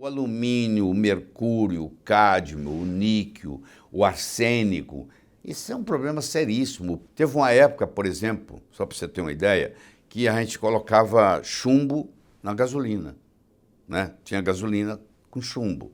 O alumínio, o mercúrio, o cádmio, o níquel, o arsênico, isso é um problema seríssimo. Teve uma época, por exemplo, só para você ter uma ideia, que a gente colocava chumbo na gasolina, né? Tinha gasolina com chumbo.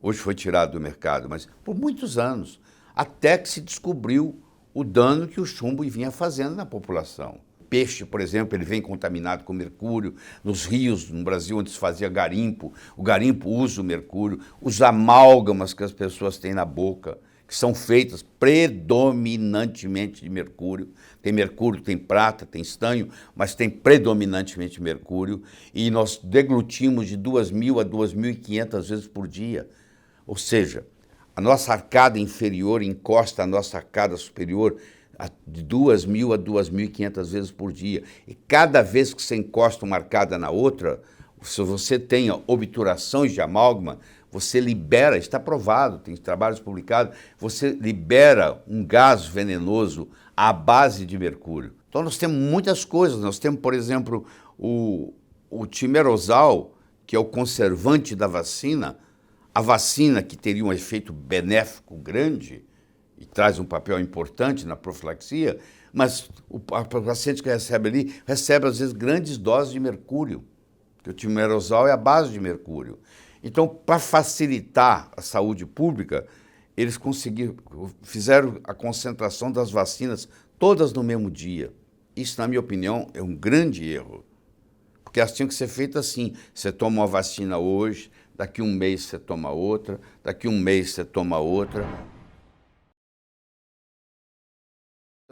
Hoje foi tirado do mercado, mas por muitos anos, até que se descobriu o dano que o chumbo vinha fazendo na população. Peixe, por exemplo, ele vem contaminado com mercúrio. Nos rios, no Brasil, onde se fazia garimpo, o garimpo usa o mercúrio. Os amálgamas que as pessoas têm na boca, que são feitas predominantemente de mercúrio. Tem mercúrio, tem prata, tem estanho, mas tem predominantemente mercúrio. E nós deglutimos de 2.000 a 2.500 vezes por dia. Ou seja, a nossa arcada inferior encosta a nossa arcada superior de 2.000 a 2.500 vezes por dia. E cada vez que você encosta uma arcada na outra, se você tem obturações de amálgama, você libera, está provado, tem trabalhos publicados, você libera um gás venenoso à base de mercúrio. Então nós temos muitas coisas, nós temos, por exemplo, o timerosal, que é o conservante da vacina, a vacina que teria um efeito benéfico grande, e traz um papel importante na profilaxia, mas o paciente que recebe ali, recebe às vezes grandes doses de mercúrio, porque o timerosal é a base de mercúrio. Então, para facilitar a saúde pública, eles fizeram a concentração das vacinas todas no mesmo dia. Isso, na minha opinião, é um grande erro, porque elas tinham que ser feitas assim: você toma uma vacina hoje, daqui um mês você toma outra, daqui um mês você toma outra.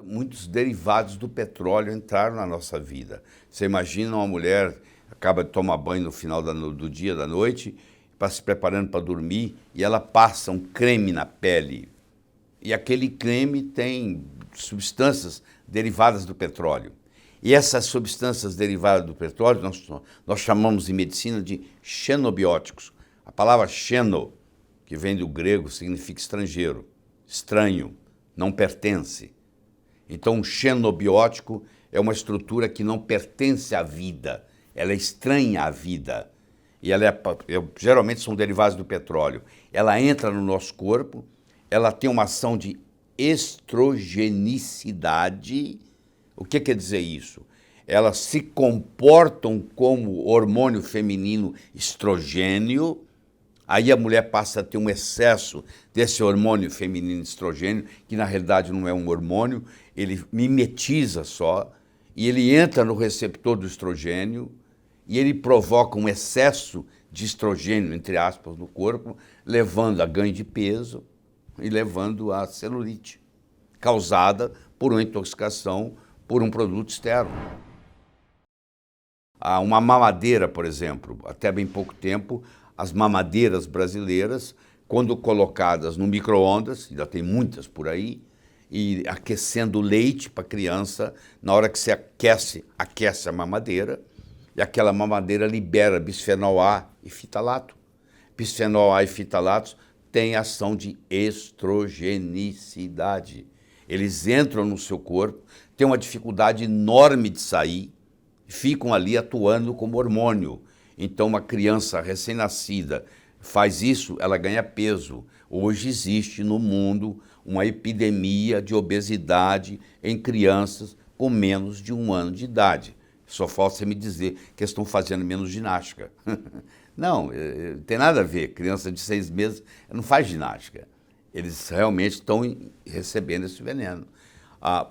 Muitos derivados do petróleo entraram na nossa vida. Você imagina uma mulher acaba de tomar banho no final do dia, da noite, para se preparando para dormir, e ela passa um creme na pele. E aquele creme tem substâncias derivadas do petróleo. E essas substâncias derivadas do petróleo, nós chamamos em medicina de xenobióticos. A palavra xeno, que vem do grego, significa estrangeiro, estranho, não pertence. Então, um xenobiótico é uma estrutura que não pertence à vida, ela é estranha à vida. E ela geralmente são derivados do petróleo. Ela entra no nosso corpo, ela tem uma ação de estrogenicidade. O que quer dizer isso? Elas se comportam como hormônio feminino estrogênio. Aí a mulher passa a ter um excesso desse hormônio feminino estrogênio, que na realidade não é um hormônio, ele mimetiza só, e ele entra no receptor do estrogênio, e ele provoca um excesso de estrogênio, entre aspas, no corpo, levando a ganho de peso e levando a celulite, causada por uma intoxicação por um produto externo. Uma mamadeira, por exemplo, até bem pouco tempo, as mamadeiras brasileiras, quando colocadas no micro-ondas, ainda tem muitas por aí, e aquecendo o leite para a criança, na hora que você aquece a mamadeira, e aquela mamadeira libera bisfenol A e fitalato. Bisfenol A e fitalatos têm ação de estrogenicidade. Eles entram no seu corpo, têm uma dificuldade enorme de sair, ficam ali atuando como hormônio. Então, uma criança recém-nascida faz isso, ela ganha peso. Hoje existe no mundo uma epidemia de obesidade em crianças com menos de 1 ano de idade. Só falta você me dizer que estão fazendo menos ginástica. Não, tem nada a ver. Criança de 6 meses não faz ginástica. Eles realmente estão recebendo esse veneno.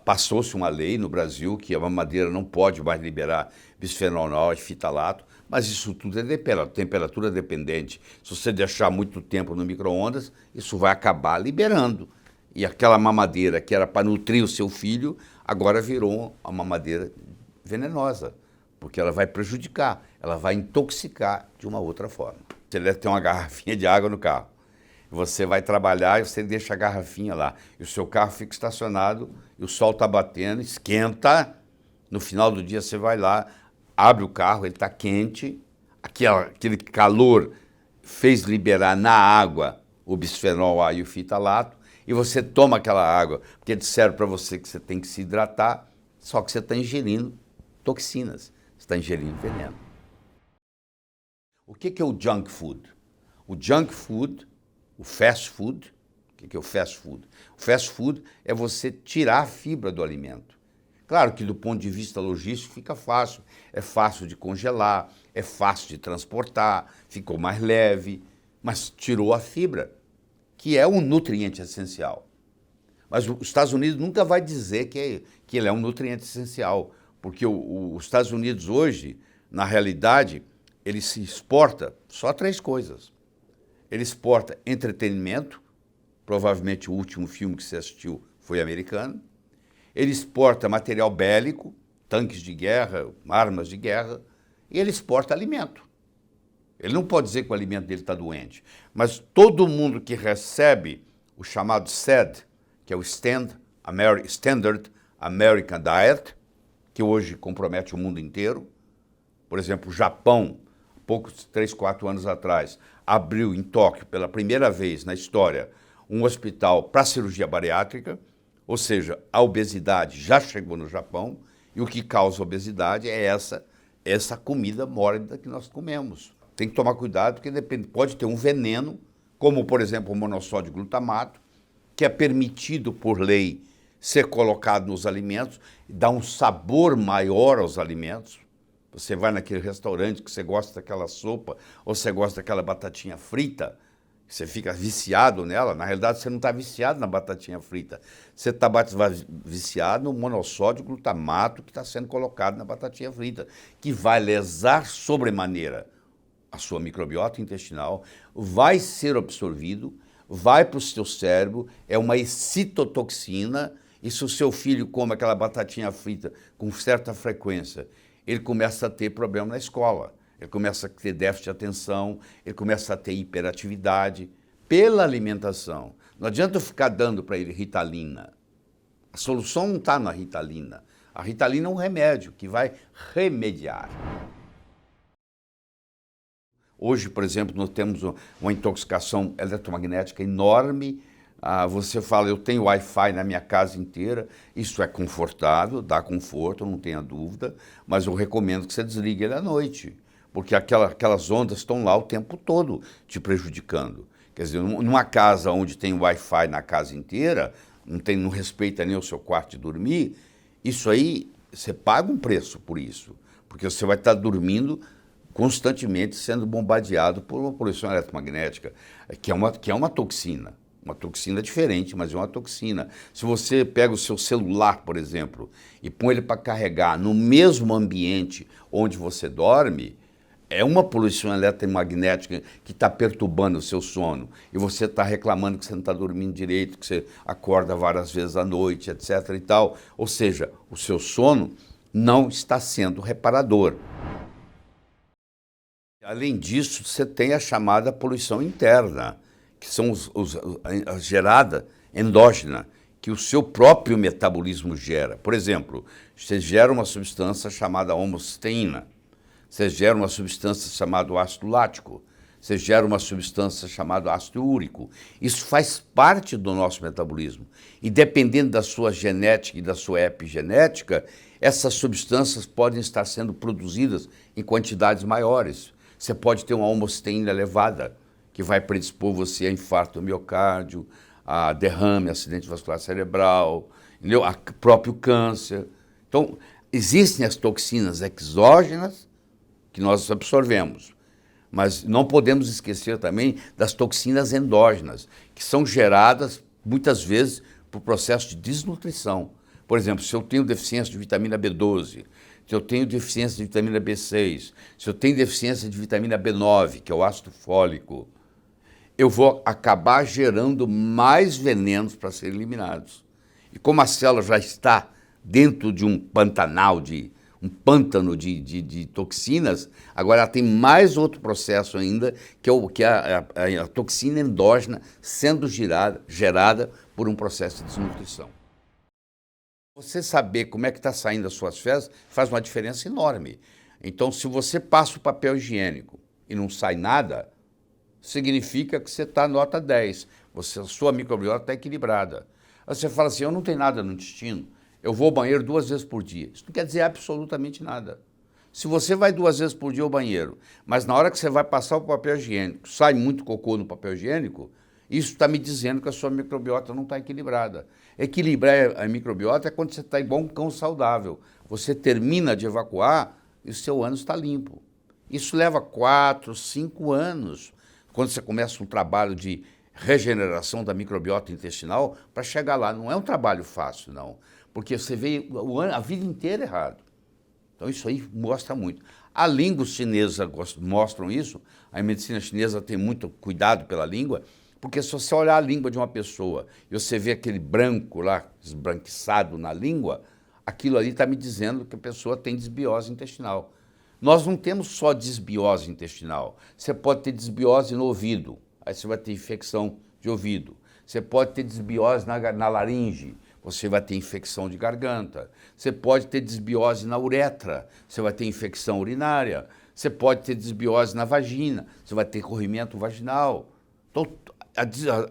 Passou-se uma lei no Brasil que a mamadeira não pode mais liberar bisfenol A e fitalato, mas isso tudo é temperatura dependente. Se você deixar muito tempo no micro-ondas, isso vai acabar liberando. E aquela mamadeira que era para nutrir o seu filho, agora virou uma mamadeira venenosa, porque ela vai prejudicar, ela vai intoxicar de uma outra forma. Você deve ter uma garrafinha de água no carro. Você vai trabalhar e você deixa a garrafinha lá. E o seu carro fica estacionado, e o sol está batendo, esquenta. No final do dia você vai lá, abre o carro, ele está quente. Aquele calor fez liberar na água o bisfenol A e o fitalato. E você toma aquela água, porque disseram para você que você tem que se hidratar, só que você está ingerindo toxinas, você está ingerindo veneno. O que é o junk food? o junk food, o fast food. O que é o fast food? O fast food é você tirar a fibra do alimento. Claro que do ponto de vista logístico fica fácil. É fácil de congelar, é fácil de transportar, ficou mais leve, mas tirou a fibra, que é um nutriente essencial. Mas os Estados Unidos nunca vai dizer que ele é um nutriente essencial, porque os Estados Unidos hoje, na realidade, ele se exporta só 3 coisas. Ele exporta entretenimento, provavelmente o último filme que você assistiu foi americano. Ele exporta material bélico, tanques de guerra, armas de guerra, e ele exporta alimento. Ele não pode dizer que o alimento dele está doente, mas todo mundo que recebe o chamado SAD, que é o Standard American Diet, que hoje compromete o mundo inteiro. Por exemplo, o Japão, poucos 3, 4 anos atrás, abriu em Tóquio, pela primeira vez na história, um hospital para cirurgia bariátrica, ou seja, a obesidade já chegou no Japão, e o que causa obesidade é essa comida mórbida que nós comemos. Tem que tomar cuidado, porque pode ter um veneno, como, por exemplo, o monossódio glutamato, que é permitido por lei ser colocado nos alimentos, dá um sabor maior aos alimentos. Você vai naquele restaurante que você gosta daquela sopa, ou você gosta daquela batatinha frita, você fica viciado nela. Na realidade, você não está viciado na batatinha frita. Você está viciado no monossódio glutamato que está sendo colocado na batatinha frita, que vai lesar sobremaneira a sua microbiota intestinal, vai ser absorvido, vai para o seu cérebro, é uma excitotoxina, e se o seu filho come aquela batatinha frita com certa frequência, ele começa a ter problema na escola. Ele começa a ter déficit de atenção, ele começa a ter hiperatividade pela alimentação. Não adianta eu ficar dando para ele Ritalina. A solução não está na Ritalina. A Ritalina é um remédio que vai remediar. Hoje, por exemplo, nós temos uma intoxicação eletromagnética enorme. Você fala, eu tenho Wi-Fi na minha casa inteira, isso é confortável, dá conforto, não tenha dúvida, mas eu recomendo que você desligue ele à noite, porque aquelas ondas estão lá o tempo todo te prejudicando. Quer dizer, numa casa onde tem Wi-Fi na casa inteira, não respeita nem o seu quarto de dormir, isso aí, você paga um preço por isso, porque você vai estar dormindo constantemente sendo bombardeado por uma poluição eletromagnética, que é uma toxina. Uma toxina diferente, mas é uma toxina. Se você pega o seu celular, por exemplo, e põe ele para carregar no mesmo ambiente onde você dorme, é uma poluição eletromagnética que está perturbando o seu sono. E você está reclamando que você não está dormindo direito, que você acorda várias vezes à noite, etc. e tal. Ou seja, o seu sono não está sendo reparador. Além disso, você tem a chamada poluição interna, que são a gerada endógena, que o seu próprio metabolismo gera. Por exemplo, você gera uma substância chamada homocisteína, você gera uma substância chamada ácido lático, você gera uma substância chamada ácido úrico. Isso faz parte do nosso metabolismo. E dependendo da sua genética e da sua epigenética, essas substâncias podem estar sendo produzidas em quantidades maiores. Você pode ter uma homocisteína elevada, que vai predispor você a infarto do miocárdio, a derrame, acidente vascular cerebral, entendeu? A próprio câncer. Então, existem as toxinas exógenas que nós absorvemos, mas não podemos esquecer também das toxinas endógenas, que são geradas, muitas vezes, por processo de desnutrição. Por exemplo, se eu tenho deficiência de vitamina B12, se eu tenho deficiência de vitamina B6, se eu tenho deficiência de vitamina B9, que é o ácido fólico, eu vou acabar gerando mais venenos para serem eliminados. E como a célula já está dentro de um pântano de toxinas, agora ela tem mais outro processo ainda, que é a toxina endógena sendo gerada por um processo de desnutrição. Você saber como é que está saindo as suas fezes faz uma diferença enorme. Então, se você passa o papel higiênico e não sai nada, significa que você está nota 10, a sua microbiota está equilibrada. Aí você fala assim, eu não tenho nada no intestino, eu vou ao banheiro 2 vezes por dia. Isso não quer dizer absolutamente nada. Se você vai 2 vezes por dia ao banheiro, mas na hora que você vai passar o papel higiênico, sai muito cocô no papel higiênico, isso está me dizendo que a sua microbiota não está equilibrada. Equilibrar a microbiota é quando você está igual um cão saudável. Você termina de evacuar e o seu ânus está limpo. Isso leva 4, 5 anos, quando você começa um trabalho de regeneração da microbiota intestinal, para chegar lá. Não é um trabalho fácil, não, porque você veio a vida inteira errado. Então isso aí mostra muito. A língua chinesa mostram isso, a medicina chinesa tem muito cuidado pela língua, porque se você olhar a língua de uma pessoa e você vê aquele branco lá, esbranquiçado na língua, aquilo ali está me dizendo que a pessoa tem desbiose intestinal. Nós não temos só desbiose intestinal, você pode ter desbiose no ouvido, aí você vai ter infecção de ouvido. Você pode ter desbiose na laringe, você vai ter infecção de garganta. Você pode ter desbiose na uretra, você vai ter infecção urinária. Você pode ter desbiose na vagina, você vai ter corrimento vaginal. Então,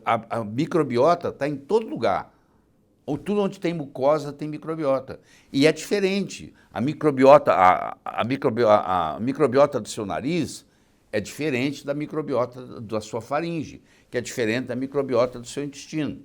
a microbiota está em todo lugar. Ou tudo onde tem mucosa tem microbiota. E é diferente. A microbiota do seu nariz é diferente da microbiota da sua faringe, que é diferente da microbiota do seu intestino.